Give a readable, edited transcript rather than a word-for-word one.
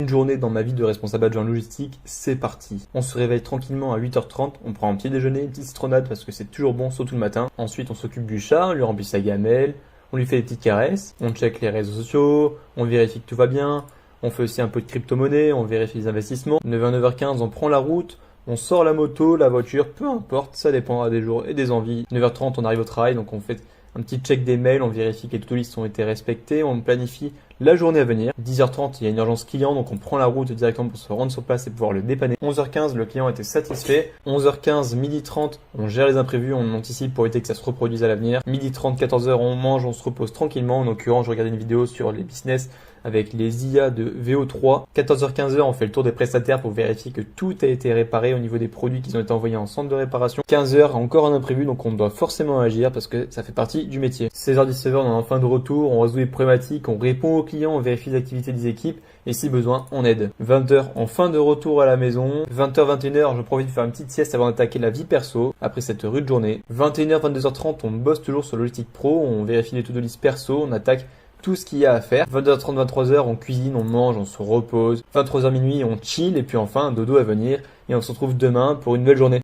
Une journée dans ma vie de responsable adjoint logistique, c'est parti. On se réveille tranquillement à 8h30, on prend un petit déjeuner, une petite citronnade parce que c'est toujours bon, surtout le matin. Ensuite, on s'occupe du chat, on lui remplit sa gamelle, on lui fait des petites caresses, on check les réseaux sociaux, on vérifie que tout va bien, on fait aussi un peu de crypto-monnaie, on vérifie les investissements. 9h, 9h15, on prend la route, on sort la moto, la voiture, peu importe, ça dépendra des jours et des envies. 9h30, on arrive au travail, donc on fait un petit check des mails, on vérifie que les to-do lists ont été respectés, on planifie la journée à venir. 10h30, il y a une urgence client, donc on prend la route directement pour se rendre sur place et pouvoir le dépanner. 11h15, le client était satisfait. 11h15, 12h30, on gère les imprévus, on anticipe pour éviter que ça se reproduise à l'avenir. 12h30, 14h, on mange, on se repose tranquillement. En l'occurrence, je regardais une vidéo sur les business avec les IA de VO3. 14h, 15h, on fait le tour des prestataires pour vérifier que tout a été réparé au niveau des produits qui ont été envoyés en centre de réparation. 15h, encore un imprévu, donc on doit forcément agir parce que ça fait partie du métier. 16h, 17h, on est en fin de retour, on résout les problématiques, on répond aux clients, on vérifie les activités des équipes et si besoin, on aide. 20h, en fin de retour à la maison. 20h, 21h, je profite de faire une petite sieste avant d'attaquer la vie perso après cette rude journée. 21h, 22h30, on bosse toujours sur Logistique Pro, on vérifie les to-do list perso, on attaque tout ce qu'il y a à faire. 22h30, 23h, on cuisine, on mange, on se repose. 23h minuit, on chill et puis enfin un dodo à venir et on se retrouve demain pour une nouvelle journée.